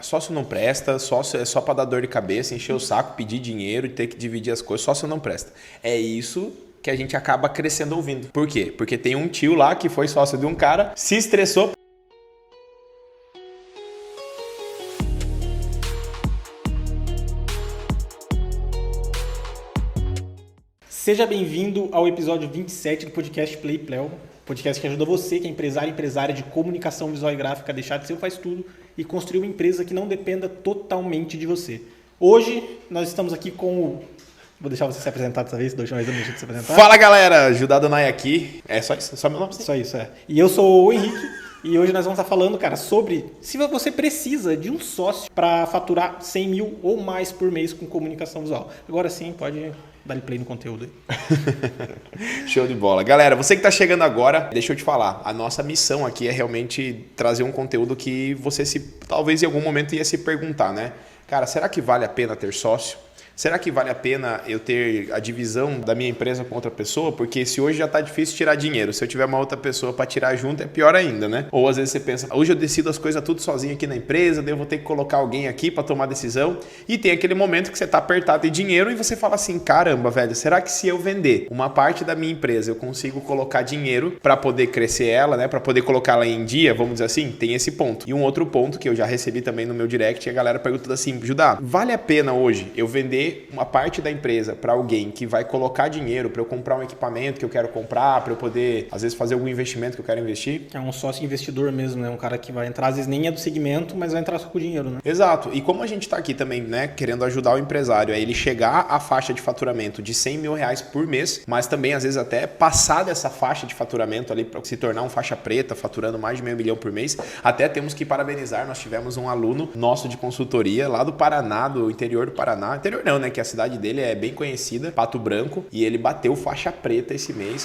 Sócio não presta, sócio é só para dar dor de cabeça, encher o saco, pedir dinheiro e ter que dividir as coisas. Sócio não presta. É isso que a gente acaba crescendo ouvindo. Por quê? Porque tem um tio lá que foi sócio de um cara, se estressou. Seja bem-vindo ao episódio 27 do podcast Play Pleo, podcast que ajuda você, que é empresário e empresária de comunicação visual e gráfica, a deixar de ser o faz tudo e construir uma empresa que não dependa totalmente de você. Hoje nós estamos aqui com o... Vou deixar você se apresentar dessa vez, da última vez eu não deixei de se apresentar. Fala galera, Judá Donai aqui. É só isso? Só meu nome? Só isso, é. E eu sou o Henrique e hoje nós vamos estar falando, cara, sobre se você precisa de um sócio para faturar 100 mil ou mais por mês com comunicação visual. Agora sim, pode... Dá-lhe play no conteúdo aí. Show de bola. Galera, você que está chegando agora, deixa eu te falar. A nossa missão aqui é realmente trazer um conteúdo que você talvez em algum momento ia se perguntar, né? Cara, será que vale a pena ter sócio? Será que vale a pena eu ter a divisão da minha empresa com outra pessoa? Porque se hoje já está difícil tirar dinheiro, se eu tiver uma outra pessoa para tirar junto é pior ainda, né? Ou às vezes você pensa, hoje eu decido as coisas tudo sozinho aqui na empresa, daí eu vou ter que colocar alguém aqui para tomar decisão. E tem aquele momento que você está apertado de dinheiro e você fala assim, caramba, velho, será que se eu vender uma parte da minha empresa eu consigo colocar dinheiro para poder crescer ela, né? Para poder colocar ela em dia, vamos dizer assim? Tem esse ponto. E um outro ponto que eu já recebi também no meu direct, a galera pergunta assim, Judá, vale a pena hoje eu vender uma parte da empresa para alguém que vai colocar dinheiro para eu comprar um equipamento que eu quero comprar, para eu poder, às vezes, fazer algum investimento que eu quero investir? É um sócio investidor mesmo, né? Um cara que vai entrar, às vezes nem é do segmento, mas vai entrar só com dinheiro, né? Exato. E como a gente está aqui também, né, querendo ajudar o empresário a ele chegar à faixa de faturamento de 100 mil reais por mês, mas também, às vezes, até passar dessa faixa de faturamento ali para se tornar um faixa preta, faturando mais de R$500 mil por mês, até temos que parabenizar, nós tivemos um aluno nosso de consultoria lá do Paraná, do interior do Paraná, interior não, né, que a cidade dele é bem conhecida, Pato Branco, e ele bateu faixa preta esse mês,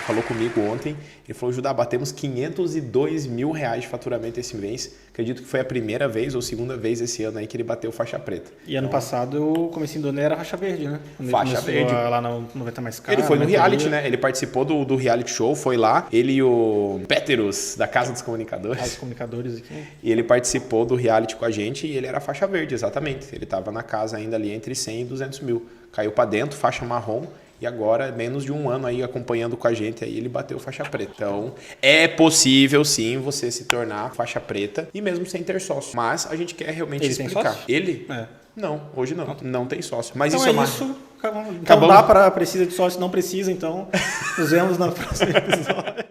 falou comigo ontem, ele falou, Judá, batemos R$502 mil de faturamento esse mês, acredito que foi a primeira vez ou segunda vez esse ano aí que ele bateu faixa preta. E ano passado, o comecinho do ano era faixa verde, né? Quando faixa verde. Lá no 90 Mais Caro. Ele foi no reality, né? Ele participou do reality show, foi lá, ele e o Péteros, da Casa dos Comunicadores. Os comunicadores aqui. E ele participou do reality com a gente e ele era faixa verde, exatamente. Ele estava na casa ainda ali entre 100 e 200 mil. Caiu para dentro, faixa marrom. E agora, menos de um ano aí acompanhando com a gente, aí ele bateu faixa preta. Então, é possível sim você se tornar faixa preta e mesmo sem ter sócio. Mas a gente quer realmente explicar. Tem sócio? Ele? É. Não, hoje não. Não tem sócio. Mas então isso isso. Então precisa de sócio, não precisa, então nos vemos no próximo episódio.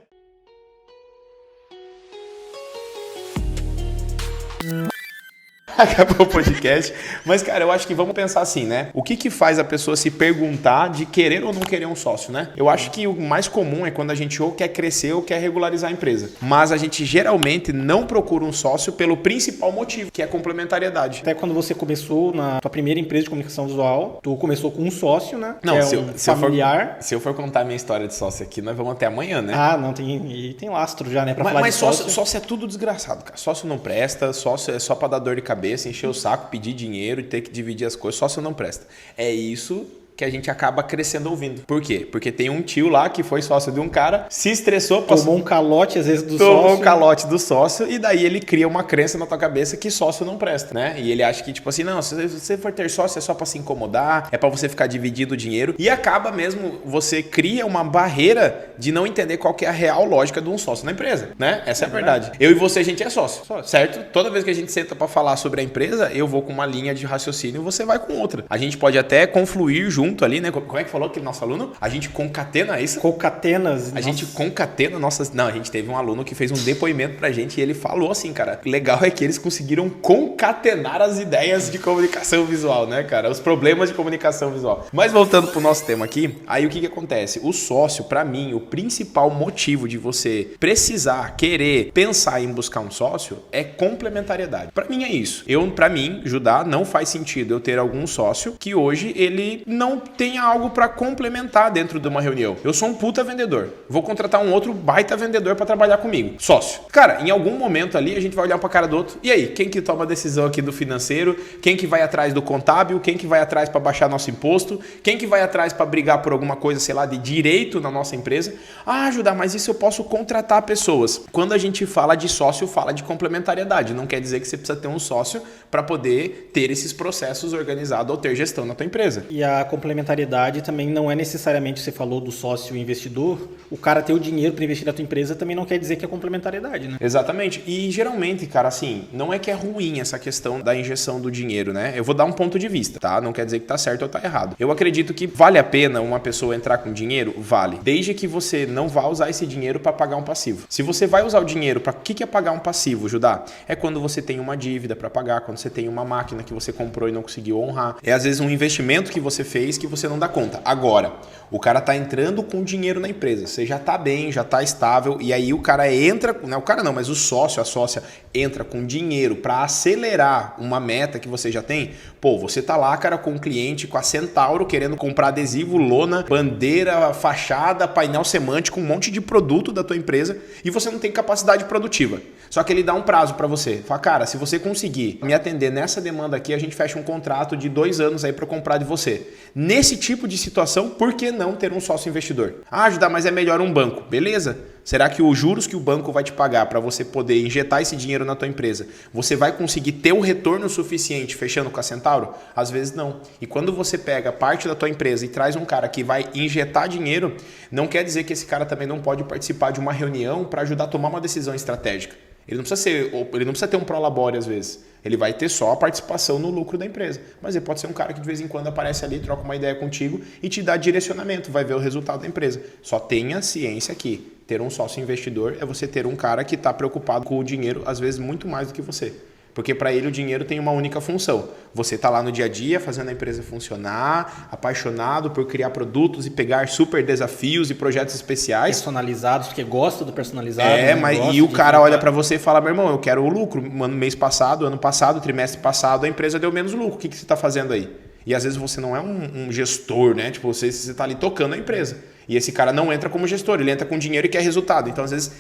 Acabou o podcast. Mas, cara, eu acho que vamos pensar assim, né? O que faz a pessoa se perguntar de querer ou não querer um sócio, né? Eu acho que o mais comum é quando a gente ou quer crescer ou quer regularizar a empresa. Mas a gente geralmente não procura um sócio pelo principal motivo, que é a complementariedade. Até quando você começou na tua primeira empresa de comunicação visual, tu começou com um sócio, né? Não, que familiar. Se eu for contar a minha história de sócio aqui, nós vamos até amanhã, né? Ah, não, tem lastro já, né? Pra falar mas de sócio. Sócio é tudo desgraçado, cara. Sócio não presta, sócio é só pra dar dor de cabeça, encher o saco, pedir dinheiro e ter que dividir as coisas, sócio não presta. É isso que a gente acaba crescendo ouvindo. Por quê? Porque tem um tio lá que foi sócio de um cara, se estressou, tomou um calote às vezes do sócio. Tomou um calote do sócio e daí ele cria uma crença na tua cabeça que sócio não presta, né? E ele acha que tipo assim, não, se você for ter sócio é só pra se incomodar, é pra você ficar dividindo o dinheiro e acaba mesmo, você cria uma barreira de não entender qual que é a real lógica de um sócio na empresa, né? Essa é a verdade. Eu e você, a gente é sócio, certo? Toda vez que a gente senta pra falar sobre a empresa, eu vou com uma linha de raciocínio e você vai com outra. A gente pode até confluir junto ali, né? Como é que falou aquele nosso aluno? A gente concatena isso? Concatenas. Gente concatena nossas... Não, a gente teve um aluno que fez um depoimento pra gente e ele falou assim, cara, legal é que eles conseguiram concatenar as ideias de comunicação visual, né, cara? Os problemas de comunicação visual. Mas voltando pro nosso tema aqui, aí o que acontece? O sócio, pra mim, o principal motivo de você precisar, querer, pensar em buscar um sócio é complementariedade. Pra mim é isso. Pra mim, Judá, não faz sentido eu ter algum sócio que hoje ele não não tenha algo para complementar dentro de uma reunião. Eu sou um puta vendedor. Vou contratar um outro baita vendedor para trabalhar comigo. Sócio. Cara, em algum momento ali a gente vai olhar pra cara do outro. E aí, quem que toma a decisão aqui do financeiro? Quem que vai atrás do contábil? Quem que vai atrás para baixar nosso imposto? Quem que vai atrás para brigar por alguma coisa, sei lá, de direito na nossa empresa? Ah, Judá, mas isso eu posso contratar pessoas. Quando a gente fala de sócio, fala de complementariedade. Não quer dizer que você precisa ter um sócio para poder ter esses processos organizados ou ter gestão na tua empresa. E a complementariedade também não é necessariamente, você falou do sócio investidor, o cara ter o dinheiro para investir na tua empresa também não quer dizer que é complementariedade, né? Exatamente. E geralmente, cara, assim, não é que é ruim essa questão da injeção do dinheiro, né? Eu vou dar um ponto de vista, tá? Não quer dizer que tá certo ou tá errado. Eu acredito que vale a pena uma pessoa entrar com dinheiro? Vale. Desde que você não vá usar esse dinheiro para pagar um passivo. Se você vai usar o dinheiro para o que é pagar um passivo, Judá? É quando você tem uma dívida para pagar, quando você tem uma máquina que você comprou e não conseguiu honrar. É às vezes um investimento que você fez que você não dá conta. Agora, o cara tá entrando com dinheiro na empresa. Você já tá bem, já tá estável e aí o cara entra, não o cara não, mas o sócio, a sócia entra com dinheiro para acelerar uma meta que você já tem. Pô, você tá lá, cara, com um cliente com a Centauro querendo comprar adesivo, lona, bandeira, fachada, painel semântico, um monte de produto da tua empresa e você não tem capacidade produtiva. Só que ele dá um prazo para você. Fala, cara, se você conseguir me atender nessa demanda aqui, a gente fecha um contrato de 2 anos aí para comprar de você. Nesse tipo de situação, por que não ter um sócio investidor? Ah, Judá, mas é melhor um banco. Beleza. Será que os juros que o banco vai te pagar para você poder injetar esse dinheiro na tua empresa, você vai conseguir ter o retorno suficiente fechando com a Centauro? Às vezes não. E quando você pega parte da tua empresa e traz um cara que vai injetar dinheiro, não quer dizer que esse cara também não pode participar de uma reunião para ajudar a tomar uma decisão estratégica. Ele não precisa ter um prolabore às vezes. Ele vai ter só a participação no lucro da empresa. Mas ele pode ser um cara que de vez em quando aparece ali, troca uma ideia contigo e te dá direcionamento, vai ver o resultado da empresa. Só tenha ciência que ter um sócio investidor é você ter um cara que está preocupado com o dinheiro, às vezes muito mais do que você. Porque para ele o dinheiro tem uma única função. Você está lá no dia a dia fazendo a empresa funcionar, apaixonado por criar produtos e pegar super desafios e projetos especiais. Personalizados, porque gosta do personalizado. Mas o cara olha para você e fala, meu irmão, eu quero o lucro. Mês passado, ano passado, trimestre passado, a empresa deu menos lucro. O que você está fazendo aí? E às vezes você não é um gestor, né? Tipo, você está ali tocando a empresa. E esse cara não entra como gestor, ele entra com dinheiro e quer resultado. Então, às vezes,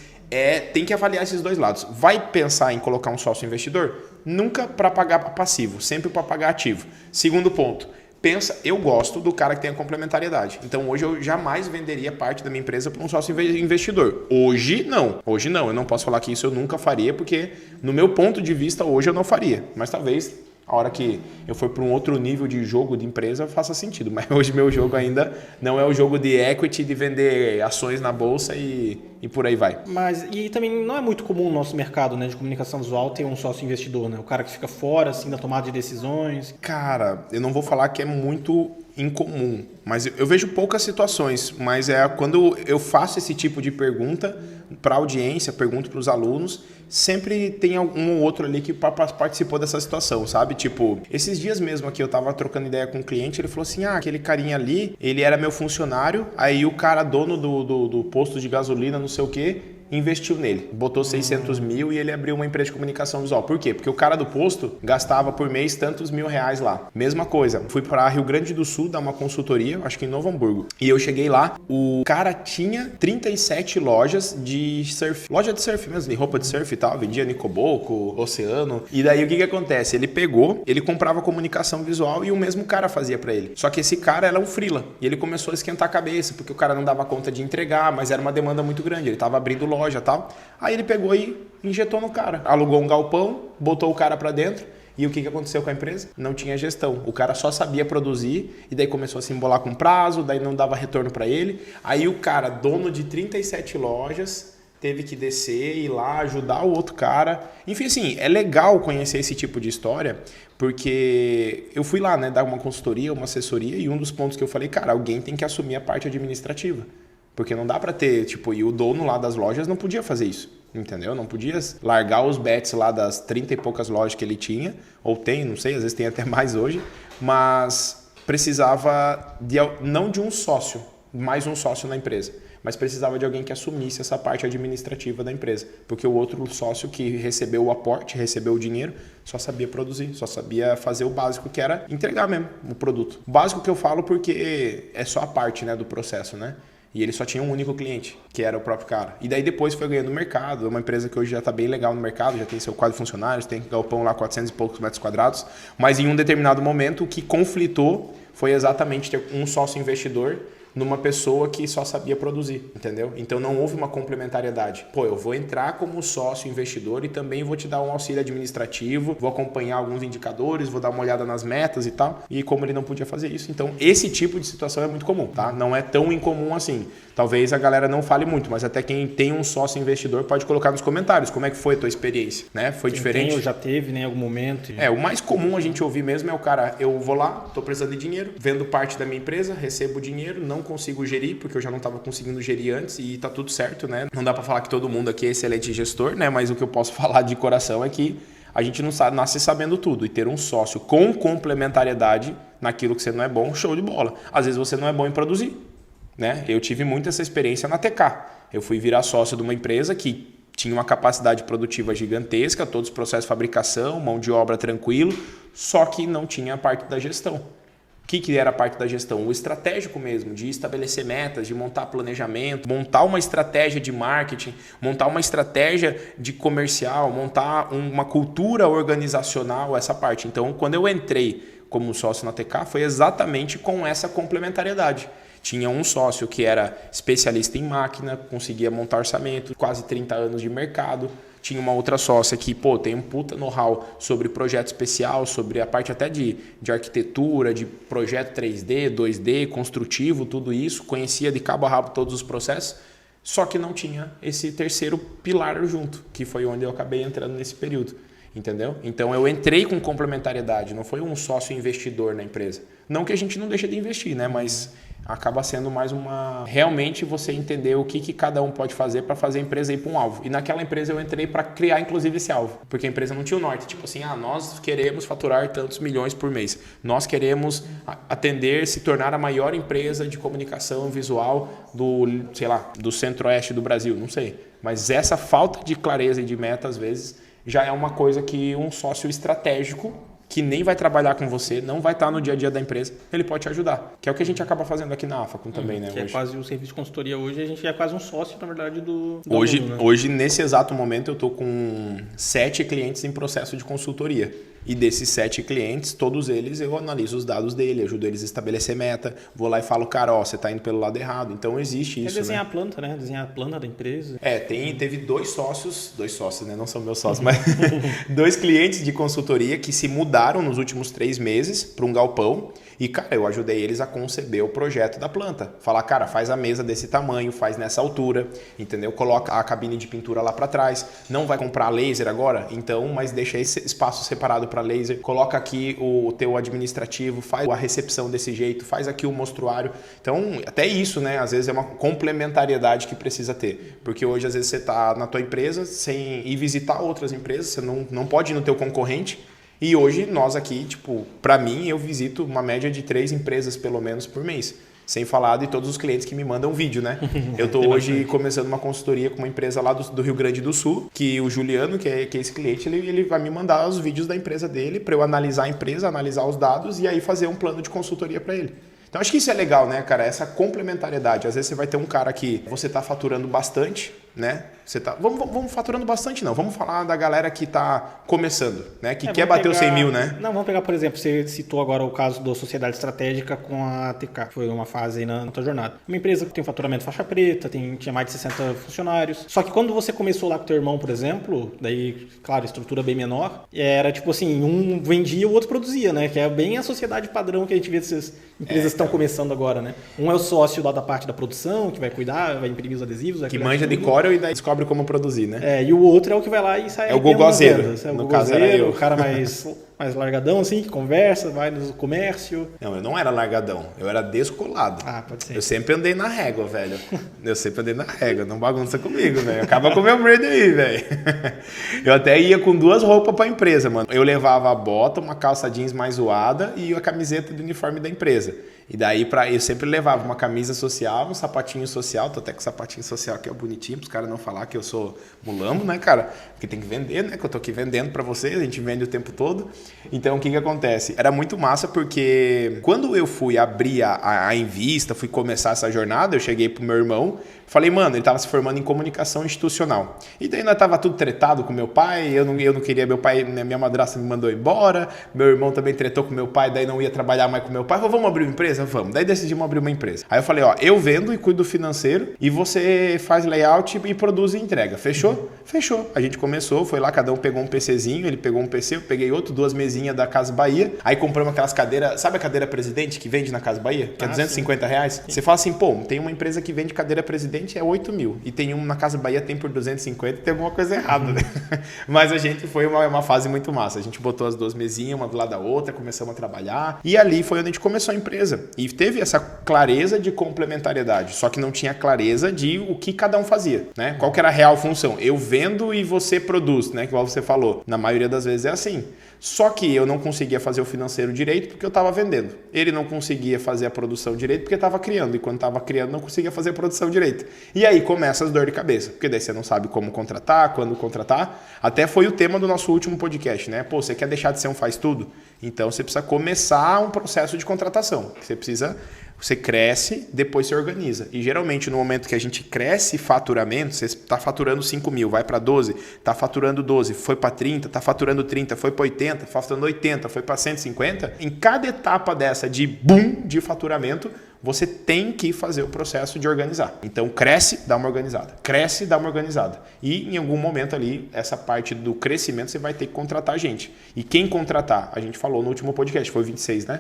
tem que avaliar esses dois lados. Vai pensar em colocar um sócio investidor? Nunca para pagar passivo, sempre para pagar ativo. Segundo ponto, pensa, eu gosto do cara que tem a complementariedade. Então, hoje eu jamais venderia parte da minha empresa para um sócio investidor. Hoje, não. Eu não posso falar que isso eu nunca faria, porque no meu ponto de vista, hoje eu não faria. Mas talvez a hora que eu for para um outro nível de jogo de empresa faça sentido. Mas hoje meu jogo ainda não é o jogo de equity, de vender ações na bolsa e por aí vai. Mas e também não é muito comum no nosso mercado, né, de comunicação visual ter um sócio investidor, né? O cara que fica fora assim da tomada de decisões. Cara, eu não vou falar que é muito incomum, mas eu vejo poucas situações, mas é quando eu faço esse tipo de pergunta para a audiência, pergunto para os alunos, sempre tem um ou outro ali que participou dessa situação, sabe? Tipo, esses dias mesmo aqui eu tava trocando ideia com um cliente, ele falou assim, aquele carinha ali, ele era meu funcionário, aí o cara dono do posto de gasolina, não sei o quê, investiu nele, botou 600 mil e ele abriu uma empresa de comunicação visual. Por quê? Porque o cara do posto gastava por mês tantos R$1.000 lá. Mesma coisa, fui para Rio Grande do Sul dar uma consultoria, acho que em Novo Hamburgo. E eu cheguei lá, o cara tinha 37 lojas de surf. Loja de surf mesmo, de roupa de surf e tal, vendia Nicoboco, Oceano. E daí o que acontece? Ele comprava comunicação visual e o mesmo cara fazia para ele. Só que esse cara era um freela. E ele começou a esquentar a cabeça, porque o cara não dava conta de entregar, mas era uma demanda muito grande. Ele tava abrindo loja e tal. Aí ele pegou e injetou no cara. Alugou um galpão, botou o cara para dentro. E o que aconteceu com a empresa? Não tinha gestão. O cara só sabia produzir e daí começou a se embolar com prazo, daí não dava retorno para ele. Aí o cara, dono de 37 lojas, teve que descer e ir lá ajudar o outro cara. Enfim, assim, é legal conhecer esse tipo de história, porque eu fui lá, né, dar uma consultoria, uma assessoria, e um dos pontos que eu falei, cara, alguém tem que assumir a parte administrativa. Porque não dá para ter, tipo, e o dono lá das lojas não podia fazer isso, entendeu? Não podia largar os bets lá das 30 e poucas lojas que ele tinha, ou tem, não sei, às vezes tem até mais hoje, mas precisava não de um sócio, mais um sócio na empresa. mas precisava de alguém que assumisse essa parte administrativa da empresa, porque o outro sócio que recebeu o aporte, recebeu o dinheiro, só sabia produzir, só sabia fazer o básico, que era entregar mesmo o produto. O básico que eu falo porque é só a parte, né, do processo, né? E ele só tinha um único cliente, que era o próprio cara. E daí depois foi ganhando mercado. É uma empresa que hoje já está bem legal no mercado, já tem seu quadro de funcionários, tem galpão lá 400 e poucos metros quadrados. Mas em um determinado momento o que conflitou foi exatamente ter um sócio investidor numa pessoa que só sabia produzir, entendeu? Então não houve uma complementariedade. Pô, eu vou entrar como sócio investidor e também vou te dar um auxílio administrativo, vou acompanhar alguns indicadores, vou dar uma olhada nas metas e tal. E como ele não podia fazer isso, então esse tipo de situação é muito comum, tá? Não é tão incomum assim. Talvez a galera não fale muito, mas até quem tem um sócio investidor pode colocar nos comentários como é que foi a tua experiência, né? Foi diferente? Tem ou já teve, né, em algum momento? O mais comum a gente ouvir mesmo é o cara, eu vou lá, tô precisando de dinheiro, vendo parte da minha empresa, recebo dinheiro, não consigo gerir, porque eu já não estava conseguindo gerir antes e tá tudo certo, né? Não dá para falar que todo mundo aqui é excelente gestor, né? Mas o que eu posso falar de coração é que a gente não nasce sabendo tudo, e ter um sócio com complementariedade naquilo que você não é bom, show de bola. Às vezes você não é bom em produzir, né? Eu tive muito essa experiência na TK. Eu fui virar sócio de uma empresa que tinha uma capacidade produtiva gigantesca, todos os processos de fabricação, mão de obra tranquilo, só que não tinha a parte da gestão. O que era a parte da gestão? O estratégico mesmo, de estabelecer metas, de montar planejamento, montar uma estratégia de marketing, montar uma estratégia de comercial, montar uma cultura organizacional, essa parte. Então, quando eu entrei como sócio na TK, foi exatamente com essa complementariedade. Tinha um sócio que era especialista em máquina, conseguia montar orçamento, quase 30 anos de mercado. Tinha uma outra sócia que, tem um puta know-how sobre projeto especial, sobre a parte até de arquitetura, de projeto 3D, 2D, construtivo, tudo isso. Conhecia de cabo a rabo todos os processos, só que não tinha esse terceiro pilar junto, que foi onde eu acabei entrando nesse período. Entendeu? Então eu entrei com complementariedade, não foi um sócio investidor na empresa. Não que a gente não deixe de investir, né? Mas acaba sendo mais realmente você entender o que cada um pode fazer para fazer a empresa ir para um alvo. E naquela empresa eu entrei para criar inclusive esse alvo, porque a empresa não tinha o norte. Tipo assim, nós queremos faturar tantos milhões por mês. Nós queremos atender, se tornar a maior empresa de comunicação visual do centro-oeste do Brasil, não sei. Mas essa falta de clareza e de meta, às vezes, já é uma coisa que um sócio estratégico, que nem vai trabalhar com você, não vai estar no dia a dia da empresa, ele pode te ajudar. Que é o que a gente acaba fazendo aqui na Afacom também, né? Que hoje. É quase o serviço de consultoria hoje, a gente é quase um sócio, na verdade, do hoje, aluno, né? Hoje, nesse exato momento, eu estou com 7 clientes em processo de consultoria. E desses 7 clientes, todos eles eu analiso os dados dele, ajudo eles a estabelecer meta, vou lá e falo, cara, você está indo pelo lado errado. Então existe isso. É desenhar a planta, né? Desenhar a planta da empresa. Teve dois sócios, né? Não são meus sócios, mas 2 clientes de consultoria que se mudaram nos últimos 3 meses para um galpão. E, cara, eu ajudei eles a conceber o projeto da planta. Falar, cara, faz a mesa desse tamanho, faz nessa altura, entendeu? Coloca a cabine de pintura lá para trás. Não vai comprar laser agora? Então, mas deixa esse espaço separado para laser. Coloca aqui o teu administrativo, faz a recepção desse jeito, faz aqui o mostruário. Então, até isso, né? Às vezes é uma complementariedade que precisa ter. Porque hoje, às vezes, você tá na tua empresa sem ir visitar outras empresas, você não pode ir no teu concorrente. E hoje nós aqui, para mim, eu visito uma média de 3 empresas pelo menos por mês. Sem falar de todos os clientes que me mandam vídeo, né? Eu estou hoje começando uma consultoria com uma empresa lá do Rio Grande do Sul, que o Juliano, que é esse cliente, ele vai me mandar os vídeos da empresa dele para eu analisar a empresa, analisar os dados e aí fazer um plano de consultoria para ele. Então acho que isso é legal, né, cara? Essa complementariedade. Às vezes você vai ter um cara que você está faturando bastante, né? Você tá, vamos faturando bastante, não. Vamos falar da galera que está começando, né? Que quer bater os 100 mil, né? Não, vamos pegar, por exemplo, você citou agora o caso da Sociedade Estratégica com a TK. Foi uma fase aí na tua jornada. Uma empresa que tem um faturamento faixa preta, tinha mais de 60 funcionários. Só que quando você começou lá com teu irmão, por exemplo, daí, claro, estrutura bem menor, era tipo assim, um vendia, o outro produzia, né? Que é bem a sociedade padrão que a gente vê dessas empresas que estão começando agora, né? Um é o sócio lá da parte da produção, que vai cuidar, vai imprimir os adesivos. Que manja de Corel e daí descobre como produzir, né? E o outro é o que vai lá e sai. É o gogozeiro. É o gogozeiro, o cara mais mais largadão assim, que conversa, vai no comércio? Não, eu não era largadão, eu era descolado. Ah, pode ser. Eu sempre andei na régua, velho. Eu sempre andei na régua, não bagunça comigo, velho. Acaba com o meu brand aí, velho. Eu até ia com 2 roupas pra empresa, mano. Eu levava a bota, uma calça jeans mais zoada e a camiseta do uniforme da empresa. E daí eu sempre levava uma camisa social, um sapatinho social, tô até com o sapatinho social que é bonitinho, pros caras não falar que eu sou mulambo, né, cara? Porque tem que vender, né? Que eu tô aqui vendendo pra vocês, a gente vende o tempo todo. Então, o que acontece? Era muito massa porque quando eu fui abrir a Invista, fui começar essa jornada, eu cheguei pro meu irmão, falei, mano, ele tava se formando em comunicação institucional. E daí nós tava tudo tretado com meu pai, eu não queria, meu pai, minha madrasta me mandou embora, meu irmão também tretou com meu pai, daí não ia trabalhar mais com meu pai, falou, vamos abrir uma empresa? Vamos. Daí decidimos abrir uma empresa. Aí eu falei, ó, eu vendo e cuido do financeiro e você faz layout e produz e entrega. Fechou? Fechou. A gente começou, foi lá, cada um pegou um PCzinho, ele pegou um PC, eu peguei outro, 2 mesinhas da Casa Bahia, aí compramos aquelas cadeiras, sabe a cadeira presidente que vende na Casa Bahia? Que é R$250? Sim. Você fala assim, pô, tem uma empresa que vende cadeira presidente, é 8 mil, e tem um na Casa Bahia, tem por 250, tem alguma coisa errada, né? Mas a gente foi uma fase muito massa, a gente botou as 2 mesinhas, uma do lado da outra, começamos a trabalhar, e ali foi onde a gente começou a empresa, e teve essa clareza de complementariedade, só que não tinha clareza de o que cada um fazia, né? Qual que era a real função? Eu vendo e você produz, né? Igual você falou, na maioria das vezes é assim. Só que eu não conseguia fazer o financeiro direito porque eu estava vendendo. Ele não conseguia fazer a produção direito porque estava criando. E quando estava criando, não conseguia fazer a produção direito. E aí começa as dores de cabeça. Porque daí você não sabe como contratar, quando contratar. Até foi o tema do nosso último podcast, né? Pô, você quer deixar de ser um faz-tudo? Então você precisa começar um processo de contratação. Você cresce, depois se organiza. E geralmente no momento que a gente cresce faturamento, você está faturando 5 mil, vai para 12, está faturando 12, foi para 30, está faturando 30, foi para 80, faturando 80, foi para 150. Em cada etapa dessa de boom de faturamento, você tem que fazer o processo de organizar. Então, cresce, dá uma organizada. Cresce, dá uma organizada. E em algum momento ali, essa parte do crescimento, você vai ter que contratar gente. E quem contratar? A gente falou no último podcast, foi 26, né?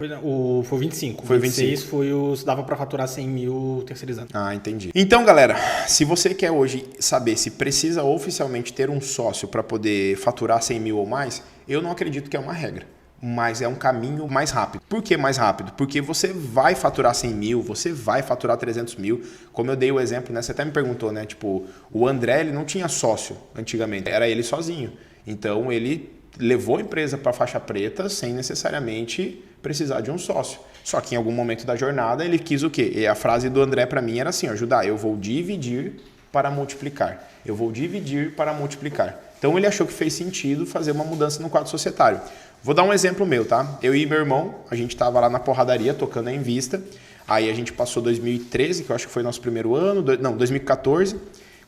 Foi 25. Foi 26 foi dava para faturar 100 mil terceirizando. Ah, entendi. Então, galera, se você quer hoje saber se precisa oficialmente ter um sócio para poder faturar 100 mil ou mais, eu não acredito que é uma regra. Mas é um caminho mais rápido. Por que mais rápido? Porque você vai faturar 100 mil, você vai faturar 300 mil. Como eu dei o exemplo, né? Você até me perguntou, né? Tipo, o André, ele não tinha sócio antigamente, era ele sozinho. Então, ele levou a empresa para faixa preta sem necessariamente precisar de um sócio. Só que em algum momento da jornada, ele quis o quê? E a frase do André para mim era assim, ó, Judá, eu vou dividir para multiplicar. Eu vou dividir para multiplicar. Então, ele achou que fez sentido fazer uma mudança no quadro societário. Vou dar um exemplo meu, tá? Eu e meu irmão, a gente tava lá na porradaria, tocando a Invista. Aí a gente passou 2013, que eu acho que foi nosso primeiro ano. 2014.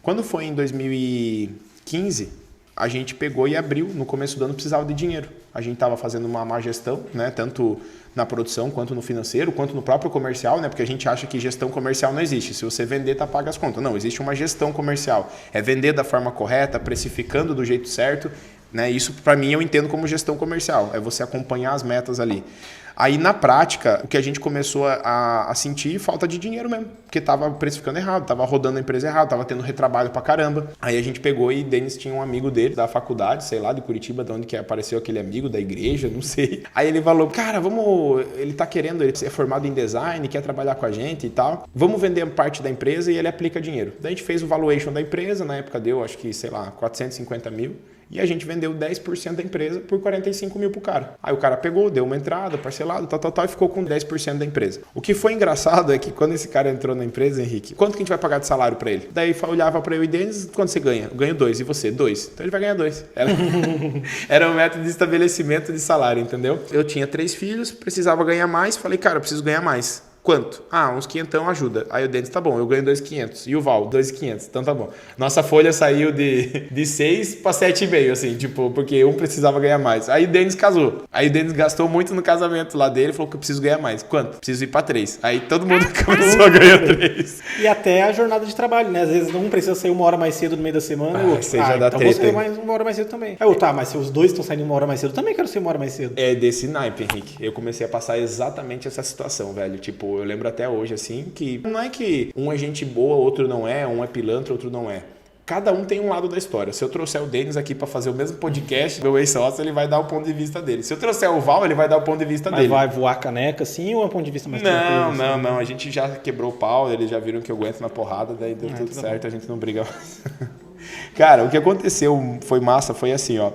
Quando foi em 2015, a gente pegou e abriu. No começo do ano precisava de dinheiro. A gente tava fazendo uma má gestão, né? Tanto na produção, quanto no financeiro, quanto no próprio comercial, né? Porque a gente acha que gestão comercial não existe. Se você vender, tá paga as contas. Não, existe uma gestão comercial. É vender da forma correta, precificando do jeito certo. Né? Isso, para mim, eu entendo como gestão comercial. É você acompanhar as metas ali. Aí, na prática, o que a gente começou a sentir falta de dinheiro mesmo. Porque estava precificando errado, estava rodando a empresa errado, estava tendo retrabalho pra caramba. Aí a gente pegou e Denis tinha um amigo dele da faculdade, sei lá, de Curitiba, de onde que apareceu aquele amigo da igreja, não sei. Aí ele falou, cara, ele tá querendo, ele é formado em design, quer trabalhar com a gente e tal. Vamos vender parte da empresa e ele aplica dinheiro. Daí a gente fez o valuation da empresa, na época deu, acho que, sei lá, 450 mil. E a gente vendeu 10% da empresa por 45 mil pro cara. Aí o cara pegou, deu uma entrada, parcelado, tal, e ficou com 10% da empresa. O que foi engraçado é que quando esse cara entrou na empresa, Henrique, quanto que a gente vai pagar de salário pra ele? Daí olhava pra eu e Denis, quanto você ganha? Eu ganho 2. E você? 2. Então ele vai ganhar 2. Era um método de estabelecimento de salário, entendeu? Eu tinha 3 filhos, precisava ganhar mais, falei, cara, eu preciso ganhar mais. Quanto? Ah, uns 500 ajuda. Aí o Denis, tá bom, eu ganho 2.500. E o Val, 2.500. Então tá bom. Nossa folha saiu de 6 para 7,5, assim, tipo, porque um precisava ganhar mais. Aí o Denis casou. Aí o Denis gastou muito no casamento lá dele, falou que eu preciso ganhar mais. Quanto? Preciso ir para 3. Aí todo mundo começou a ganhar 3. E até a jornada de trabalho, né? Às vezes um precisa sair 1 hora mais cedo no meio da semana. Já dá então treta, vou sair mais 1 hora mais cedo também. Aí tá, mas se os dois estão saindo 1 hora mais cedo, eu também quero sair 1 hora mais cedo. É desse naipe, Henrique. Eu comecei a passar exatamente essa situação, velho. Tipo, eu lembro até hoje, assim, que não é que um é gente boa, outro não é, um é pilantra, outro não é. Cada um tem um lado da história. Se eu trouxer o Denis aqui para fazer o mesmo podcast, meu ex-sócio, ele vai dar o ponto de vista dele. Se eu trouxer o Val, ele vai dar o ponto de vista dele. Mas vai voar a caneca assim ou é um ponto de vista mais tranquilo? Não. A gente já quebrou o pau, eles já viram que eu aguento na porrada, daí deu tudo certo, a gente não briga mais. Cara, o que aconteceu foi massa, foi assim, ó.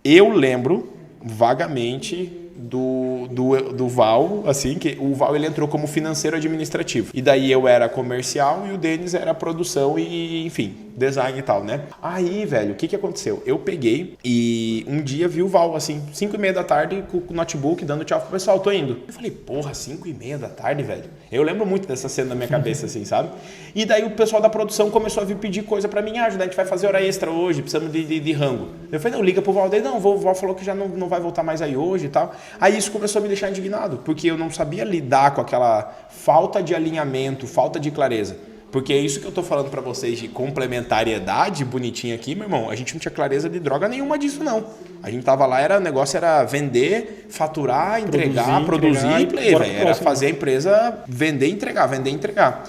Eu lembro vagamente do Val, assim, que o Val ele entrou como financeiro administrativo. E daí eu era comercial e o Denis era produção e, enfim, design e tal, né? Aí, velho, o que aconteceu? Eu peguei e um dia vi o Val, assim, 5h30 da tarde, com o notebook, dando tchau pro pessoal, tô indo. Eu falei, porra, 5h30 da tarde, velho? Eu lembro muito dessa cena na minha cabeça, assim, sabe? E daí o pessoal da produção começou a vir pedir coisa pra mim, ajudar, a gente vai fazer hora extra hoje, precisamos de rango. Eu falei, não, liga pro Val, daí não, o Val falou que já não vai voltar mais aí hoje e tal. Aí isso começou a me deixar indignado, porque eu não sabia lidar com aquela falta de alinhamento, falta de clareza. Porque é isso que eu tô falando pra vocês de complementariedade bonitinha aqui, meu irmão. A gente não tinha clareza de droga nenhuma disso, não. A gente tava lá, o negócio era vender, faturar, entregar, produzir e play, velho. Era fazer a empresa vender e entregar.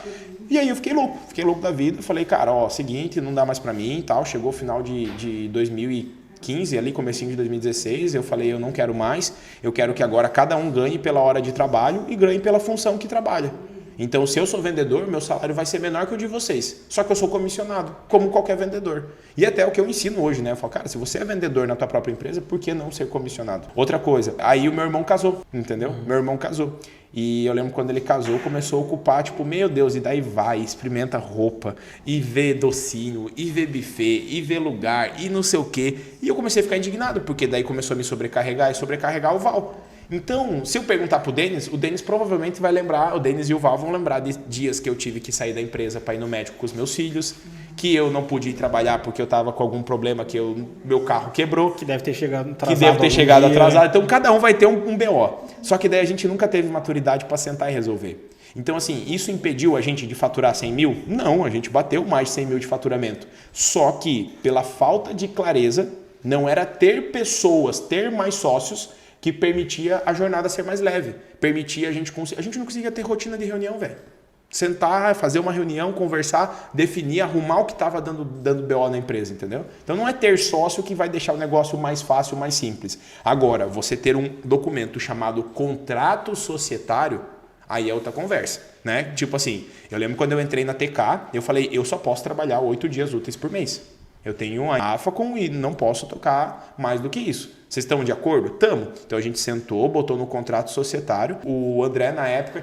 E aí eu fiquei louco da vida. Falei, cara, ó, seguinte, não dá mais pra mim e tal. Chegou o final de 2015, ali comecinho de 2016, eu falei, eu não quero mais. Eu quero que agora cada um ganhe pela hora de trabalho e ganhe pela função que trabalha. Então, se eu sou vendedor, meu salário vai ser menor que o de vocês. Só que eu sou comissionado, como qualquer vendedor. E até o que eu ensino hoje, né? Eu falo, cara, se você é vendedor na tua própria empresa, por que não ser comissionado? Outra coisa, aí o meu irmão casou, entendeu? Meu irmão casou. E eu lembro quando ele casou, começou a ocupar, tipo, meu Deus, e daí vai, experimenta roupa, e vê docinho, e vê buffet, e vê lugar, e não sei o quê. E eu comecei a ficar indignado, porque daí começou a me sobrecarregar e sobrecarregar o Val. Então, se eu perguntar pro Denis, o Denis provavelmente vai lembrar, o Denis e o Val vão lembrar de dias que eu tive que sair da empresa para ir no médico com os meus filhos, que eu não pude ir trabalhar porque eu estava com algum problema, que meu carro quebrou. Que deve ter chegado atrasado. Então, cada um vai ter um BO. Só que daí a gente nunca teve maturidade para sentar e resolver. Então, assim, isso impediu a gente de faturar 100 mil? Não, a gente bateu mais de 100 mil de faturamento. Só que, pela falta de clareza, não era ter pessoas, ter mais sócios, que permitia a jornada ser mais leve. Permitia a gente não conseguia ter rotina de reunião, velho. Sentar, fazer uma reunião, conversar, definir, arrumar o que estava dando BO na empresa, entendeu? Então não é ter sócio que vai deixar o negócio mais fácil, mais simples. Agora, você ter um documento chamado contrato societário, aí é outra conversa, né? Tipo assim, eu lembro quando eu entrei na TK, eu falei, eu só posso trabalhar 8 dias úteis por mês. Eu tenho a AFACOM e não posso tocar mais do que isso. Vocês estão de acordo? Tamo. Então a gente sentou, botou no contrato societário. O André, na época,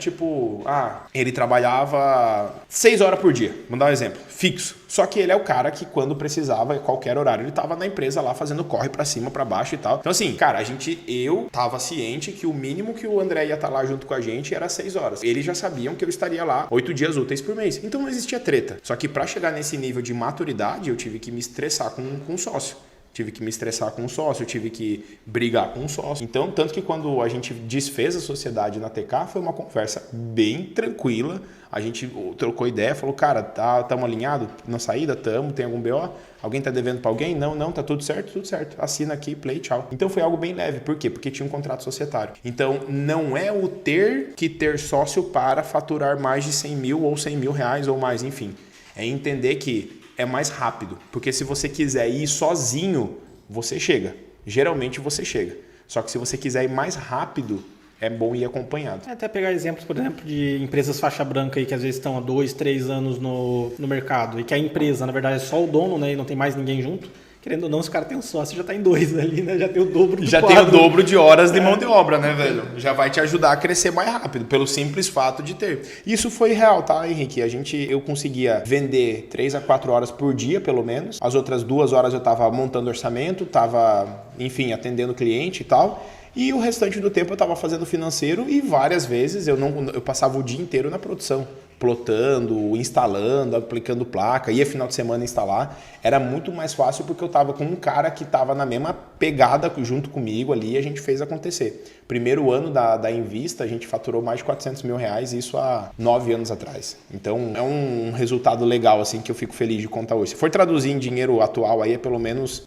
ele trabalhava 6 horas por dia. Vamos dar um exemplo. Fixo. Só que ele é o cara que, quando precisava, qualquer horário, ele estava na empresa lá fazendo corre pra cima, pra baixo e tal. Então, assim, cara, eu tava ciente que o mínimo que o André ia estar lá junto com a gente era 6 horas. Eles já sabiam que eu estaria lá 8 dias úteis por mês. Então não existia treta. Só que pra chegar nesse nível de maturidade, eu tive que me estressar com um sócio. Tive que me estressar com um sócio, tive que brigar com um sócio. Então, tanto que quando a gente desfez a sociedade na TK, foi uma conversa bem tranquila. A gente trocou ideia, falou, cara, tamo alinhado na saída? Tamo, tem algum BO? Alguém tá devendo pra alguém? Não, tá tudo certo? Tudo certo. Assina aqui, play, tchau. Então foi algo bem leve. Por quê? Porque tinha um contrato societário. Então, não é o ter sócio para faturar mais de 100 mil ou 100 mil reais ou mais, enfim. É entender que é mais rápido, porque se você quiser ir sozinho, você chega. Geralmente você chega. Só que se você quiser ir mais rápido, é bom ir acompanhado. Até pegar exemplos, por exemplo, de empresas faixa branca aí que às vezes estão há 2, 3 anos no mercado e que a empresa, na verdade, é só o dono, né, e não tem mais ninguém junto. Querendo ou não, se o cara tem um sócio, já está em 2 ali, né? Já tem o dobro Já tem o dobro de horas de mão de obra, né, velho? Já vai te ajudar a crescer mais rápido, pelo simples fato de ter. Isso foi real, tá, Henrique? Eu conseguia vender 3 a 4 horas por dia, pelo menos. As outras 2 horas eu estava montando orçamento, estava, enfim, atendendo cliente e tal. E o restante do tempo eu estava fazendo financeiro e várias vezes eu passava o dia inteiro na produção. Plotando, instalando, aplicando placa, ia final de semana instalar, era muito mais fácil porque eu estava com um cara que estava na mesma pegada junto comigo ali e a gente fez acontecer. Primeiro ano da Invista, a gente faturou mais de 400 mil reais, isso há 9 anos atrás. Então é um resultado legal assim que eu fico feliz de contar hoje. Se for traduzir em dinheiro atual, aí é pelo menos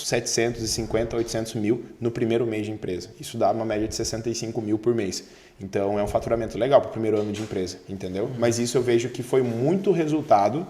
750, 800 mil no primeiro mês de empresa. Isso dá uma média de 65 mil por mês. Então é um faturamento legal para o primeiro ano de empresa, entendeu? Mas isso eu vejo que foi muito resultado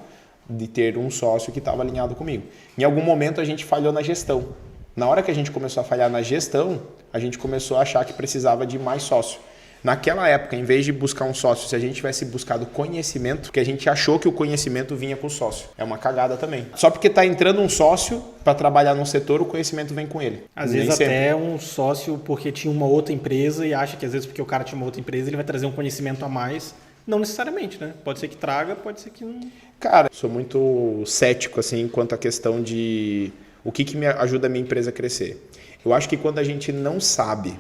de ter um sócio que estava alinhado comigo. Em algum momento a gente falhou na gestão. Na hora que a gente começou a falhar na gestão, a gente começou a achar que precisava de mais sócio. Naquela época, em vez de buscar um sócio, se a gente tivesse buscado conhecimento, porque a gente achou que o conhecimento vinha com o sócio. É uma cagada também. Só porque está entrando um sócio para trabalhar num setor, o conhecimento vem com ele. Às vezes até um sócio porque tinha uma outra empresa e acha que às vezes porque o cara tinha uma outra empresa, ele vai trazer um conhecimento a mais. Não necessariamente, né? Pode ser que traga, pode ser que não... Cara, sou muito cético assim quanto à questão de o que me ajuda a minha empresa a crescer. Eu acho que quando a gente não sabe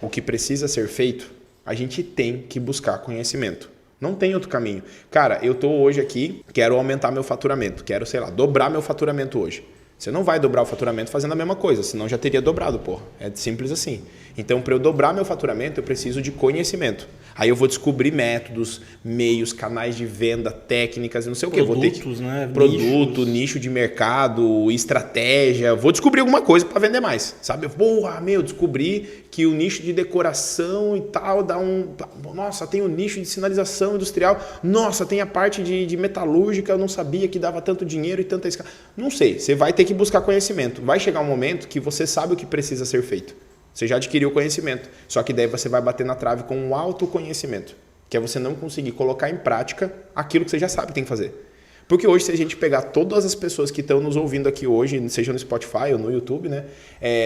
o que precisa ser feito, a gente tem que buscar conhecimento. Não tem outro caminho. Cara, eu tô hoje aqui, quero aumentar meu faturamento, quero, sei lá, dobrar meu faturamento hoje. Você não vai dobrar o faturamento fazendo a mesma coisa, senão já teria dobrado, porra. É simples assim. Então, para eu dobrar meu faturamento, eu preciso de conhecimento. Aí eu vou descobrir métodos, meios, canais de venda, técnicas, não sei o que. Vou ter que... né? Produto, nicho de mercado, estratégia. Vou descobrir alguma coisa para vender mais, sabe? Porra, descobri que o nicho de decoração e tal dá um... Nossa, tem o nicho de sinalização industrial. Nossa, tem a parte de metalúrgica, eu não sabia que dava tanto dinheiro e tanta escala. Não sei, você vai ter que buscar conhecimento. Vai chegar um momento que você sabe o que precisa ser feito. Você já adquiriu o conhecimento, só que daí você vai bater na trave com um autoconhecimento, que é você não conseguir colocar em prática aquilo que você já sabe que tem que fazer. Porque hoje, se a gente pegar todas as pessoas que estão nos ouvindo aqui hoje, seja no Spotify ou no YouTube, né,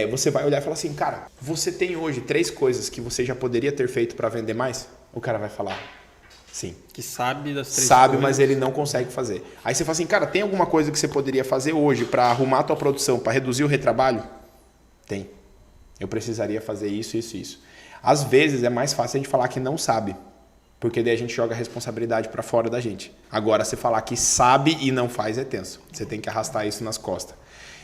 você vai olhar e falar assim, cara, você tem hoje 3 coisas que você já poderia ter feito para vender mais? O cara vai falar, sim. Que sabe das 3 sabe, coisas. mas ele não consegue fazer. Aí você fala assim, cara, tem alguma coisa que você poderia fazer hoje para arrumar a tua produção, para reduzir o retrabalho? Tem. Eu precisaria fazer isso, isso, isso. Às vezes é mais fácil a gente falar que não sabe, porque daí a gente joga a responsabilidade para fora da gente. Agora, você falar que sabe e não faz é tenso. Você tem que arrastar isso nas costas.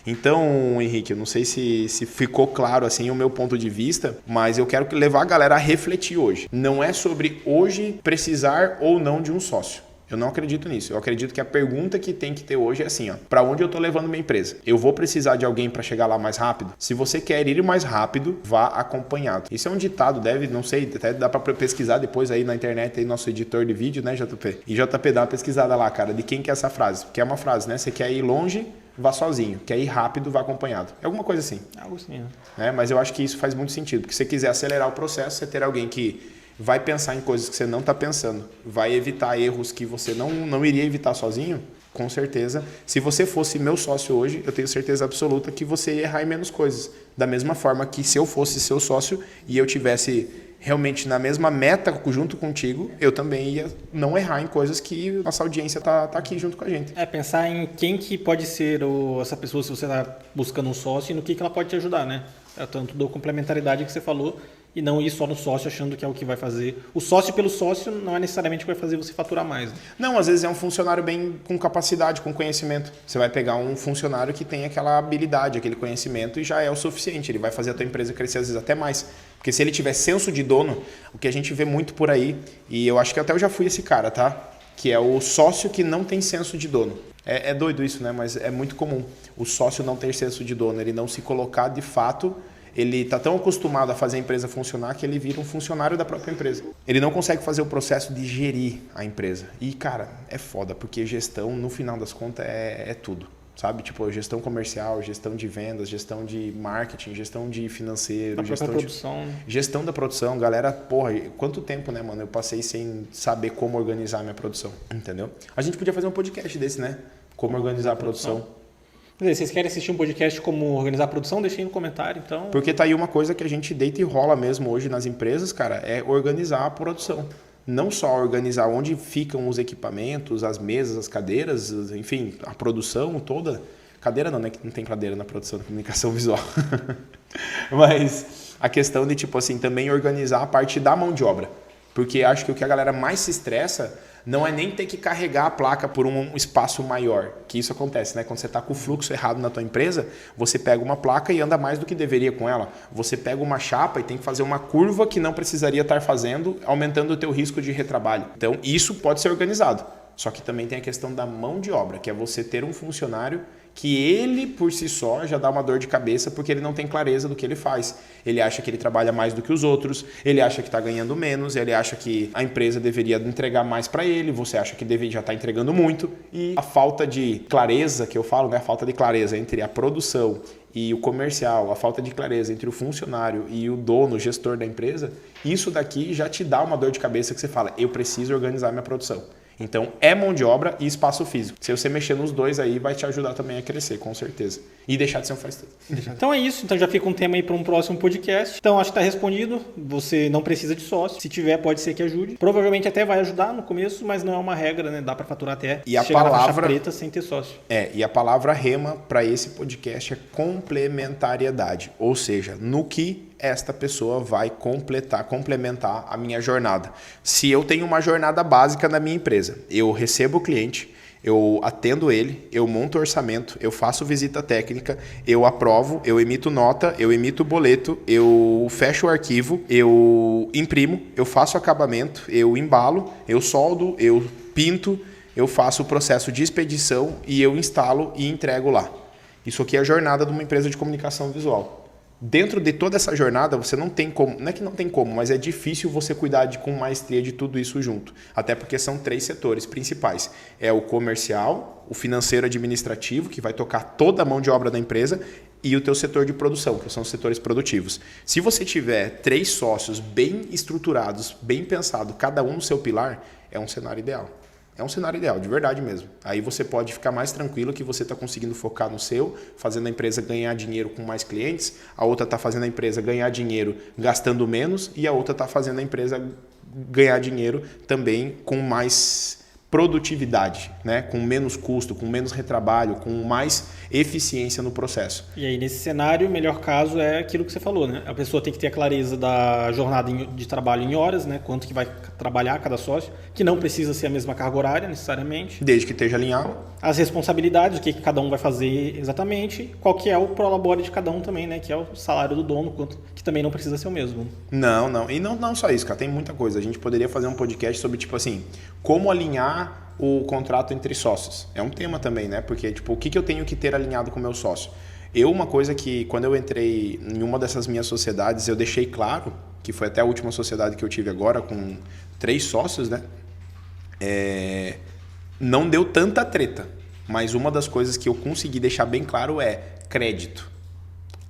Então, Henrique, eu não sei se ficou claro assim o meu ponto de vista, mas eu quero levar a galera a refletir hoje. Não é sobre hoje precisar ou não de um sócio. Eu não acredito nisso. Eu acredito que a pergunta que tem que ter hoje é assim, ó, para onde eu tô levando minha empresa? Eu vou precisar de alguém para chegar lá mais rápido? Se você quer ir mais rápido, vá acompanhado. Isso é um ditado, não sei, até dá para pesquisar depois aí na internet, aí nosso editor de vídeo, né, JP? E JP, dá uma pesquisada lá, cara, de quem que é essa frase? Porque é uma frase, né? Você quer ir longe, vá sozinho. Quer ir rápido, vá acompanhado. É alguma coisa assim. Algo assim, né? Mas eu acho que isso faz muito sentido, porque se você quiser acelerar o processo, você ter alguém que vai pensar em coisas que você não está pensando, vai evitar erros que você não iria evitar sozinho, com certeza. Se você fosse meu sócio hoje, eu tenho certeza absoluta que você ia errar em menos coisas. Da mesma forma que se eu fosse seu sócio e eu tivesse realmente na mesma meta junto contigo, eu também ia não errar em coisas que nossa audiência tá aqui junto com a gente. Pensar em quem que pode ser essa pessoa se você está buscando um sócio e no que ela pode te ajudar, né? É tanto da complementaridade que você falou, e não ir só no sócio achando que é o que vai fazer. O sócio pelo sócio não é necessariamente o que vai fazer você faturar mais. Né? Não, às vezes é um funcionário bem com capacidade, com conhecimento. Você vai pegar um funcionário que tem aquela habilidade, aquele conhecimento e já é o suficiente. Ele vai fazer a tua empresa crescer às vezes até mais. Porque se ele tiver senso de dono, o que a gente vê muito por aí, e eu acho que até eu já fui esse cara, tá? Que é o sócio que não tem senso de dono. É doido isso, né? Mas é muito comum. O sócio não ter senso de dono, ele não se colocar de fato. Ele está tão acostumado a fazer a empresa funcionar que ele vira um funcionário da própria empresa. Ele não consegue fazer o processo de gerir a empresa. E, cara, é foda, porque gestão, no final das contas, é tudo. Sabe? Tipo, gestão comercial, gestão de vendas, gestão de marketing, gestão de financeiro, gestão da produção. Galera, porra, quanto tempo, né, mano? Eu passei sem saber como organizar a minha produção. Entendeu? A gente podia fazer um podcast desse, né? Como organizar a produção. Vocês querem assistir um podcast como organizar a produção? Deixem no comentário, então. Porque tá aí uma coisa que a gente deita e rola mesmo hoje nas empresas, cara, é organizar a produção. Não só organizar onde ficam os equipamentos, as mesas, as cadeiras, enfim, a produção toda. Cadeira não, né? Que não tem cadeira na produção de comunicação visual. Mas a questão de, tipo assim, também organizar a parte da mão de obra. Porque acho que o que a galera mais se estressa não é nem ter que carregar a placa por um espaço maior, que isso acontece, né? Quando você está com o fluxo errado na tua empresa, você pega uma placa e anda mais do que deveria com ela. Você pega uma chapa e tem que fazer uma curva que não precisaria estar fazendo, aumentando o teu risco de retrabalho. Então, isso pode ser organizado. Só que também tem a questão da mão de obra, que é você ter um funcionário que ele, por si só, já dá uma dor de cabeça porque ele não tem clareza do que ele faz. Ele acha que ele trabalha mais do que os outros, ele acha que está ganhando menos, ele acha que a empresa deveria entregar mais para ele, você acha que já está entregando muito. E a falta de clareza, que eu falo, né? A falta de clareza entre a produção e o comercial, a falta de clareza entre o funcionário e o dono, o gestor da empresa, isso daqui já te dá uma dor de cabeça que você fala, eu preciso organizar minha produção. Então, é mão de obra e espaço físico. Se você mexer nos dois aí, vai te ajudar também a crescer, com certeza. E deixar de ser um faz-tudo. Então é isso. Então já fica um tema aí para um próximo podcast. Então acho que está respondido. Você não precisa de sócio. Se tiver, pode ser que ajude. Provavelmente até vai ajudar no começo, mas não é uma regra, né? Dá para faturar até e a chegar palavra, na faixa preta sem ter sócio. E a palavra rema para esse podcast é complementariedade. Ou seja, no que esta pessoa vai complementar a minha jornada. Se eu tenho uma jornada básica na minha empresa, eu recebo o cliente, eu atendo ele, eu monto orçamento, eu faço visita técnica, eu aprovo, eu emito nota, eu emito boleto, eu fecho o arquivo, eu imprimo, eu faço acabamento, eu embalo, eu soldo, eu pinto, eu faço o processo de expedição e eu instalo e entrego lá. Isso aqui é a jornada de uma empresa de comunicação visual. Dentro de toda essa jornada, você não tem como, não é que não tem como, mas é difícil você cuidar com maestria de tudo isso junto. Até porque são 3 setores principais. É o comercial, o financeiro administrativo, que vai tocar toda a mão de obra da empresa, e o teu setor de produção, que são os setores produtivos. Se você tiver 3 sócios bem estruturados, bem pensados, cada um no seu pilar, é um cenário ideal. É um cenário ideal, de verdade mesmo. Aí você pode ficar mais tranquilo que você está conseguindo focar no seu, fazendo a empresa ganhar dinheiro com mais clientes, a outra está fazendo a empresa ganhar dinheiro gastando menos e a outra está fazendo a empresa ganhar dinheiro também com mais produtividade, né? Com menos custo, com menos retrabalho, com mais eficiência no processo. E aí, nesse cenário, o melhor caso é aquilo que você falou, né? A pessoa tem que ter a clareza da jornada de trabalho em horas, né? Quanto que vai trabalhar cada sócio, que não precisa ser a mesma carga horária, necessariamente. Desde que esteja alinhado. As responsabilidades, o que cada um vai fazer exatamente, qual que é o prolabore de cada um também, né? Que é o salário do dono, que também não precisa ser o mesmo. Não. E não só isso, cara. Tem muita coisa. A gente poderia fazer um podcast sobre, tipo assim, como alinhar o contrato entre sócios. É um tema também, né? Porque, tipo, o que eu tenho que ter alinhado com o meu sócio? Uma coisa que, quando eu entrei em uma dessas minhas sociedades, eu deixei claro, que foi até a última sociedade que eu tive agora, com 3 sócios, né? Não deu tanta treta, mas uma das coisas que eu consegui deixar bem claro é crédito.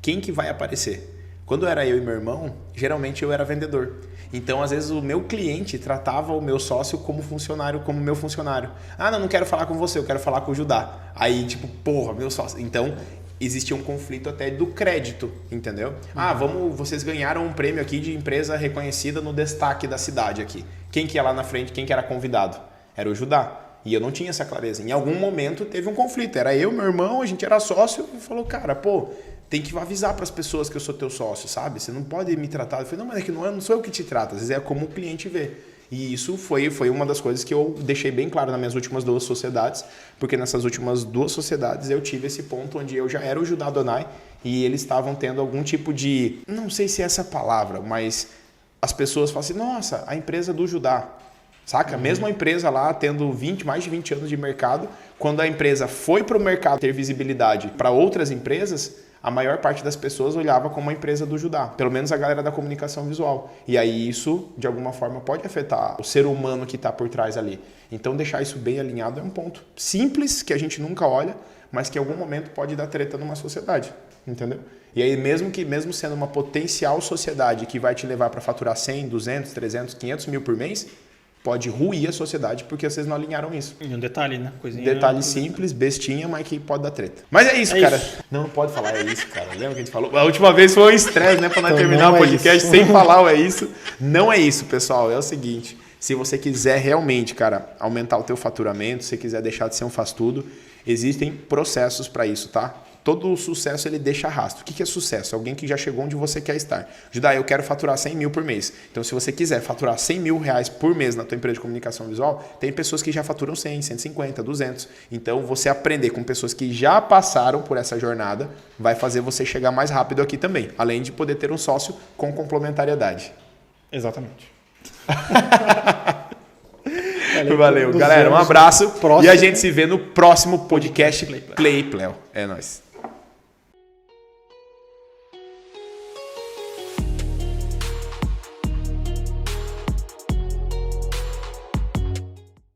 Quem que vai aparecer? Quando era eu e meu irmão, geralmente eu era vendedor. Então, às vezes, o meu cliente tratava o meu sócio como funcionário, como meu funcionário. Ah, não quero falar com você, eu quero falar com o Judá. Aí, tipo, porra, meu sócio. Então, existia um conflito até do crédito, entendeu? Ah, vocês ganharam um prêmio aqui de empresa reconhecida no destaque da cidade aqui. Quem que ia lá na frente, quem que era convidado? Era o Judá. E eu não tinha essa clareza. Em algum momento teve um conflito. Era eu, meu irmão, a gente era sócio e falou, cara, tem que avisar para as pessoas que eu sou teu sócio, sabe? Você não pode me tratar. Eu falei, não, mas é que não sou eu que te trato. Às vezes é como o cliente vê. E isso foi uma das coisas que eu deixei bem claro nas minhas últimas 2 sociedades, porque nessas últimas 2 sociedades eu tive esse ponto onde eu já era o Judá Adonai e eles estavam tendo algum tipo de, não sei se é essa palavra, mas as pessoas falam assim, nossa, a empresa do Judá. Saca? Mesmo a empresa lá tendo mais de 20 anos de mercado, quando a empresa foi para o mercado ter visibilidade para outras empresas, a maior parte das pessoas olhava como a empresa do Judá, pelo menos a galera da comunicação visual. E aí isso, de alguma forma, pode afetar o ser humano que está por trás ali. Então deixar isso bem alinhado é um ponto simples, que a gente nunca olha, mas que em algum momento pode dar treta numa sociedade, entendeu? E aí mesmo sendo uma potencial sociedade que vai te levar para faturar 100, 200, 300, 500 mil por mês, pode ruir a sociedade porque vocês não alinharam isso. E um detalhe, né? Detalhe simples, bestinha, mas que pode dar treta. Mas é isso, cara. Isso. Não pode falar é isso, cara. Lembra que a gente falou? A última vez foi um estresse, né? Pra nós terminar o podcast sem falar o é isso. Não é isso, pessoal. É o seguinte. Se você quiser realmente, cara, aumentar o teu faturamento, se você quiser deixar de ser um faz-tudo, existem processos para isso, tá? Todo o sucesso ele deixa rastro. O que é sucesso? Alguém que já chegou onde você quer estar. Judá, eu quero faturar 100 mil por mês. Então, se você quiser faturar 100 mil reais por mês na tua empresa de comunicação visual, tem pessoas que já faturam 100, 150, 200. Então, você aprender com pessoas que já passaram por essa jornada vai fazer você chegar mais rápido aqui também. Além de poder ter um sócio com complementariedade. Exatamente. Valeu, Nos galera. Um vemos abraço. no próximo E a gente se vê no próximo podcast Play Play. É nóis.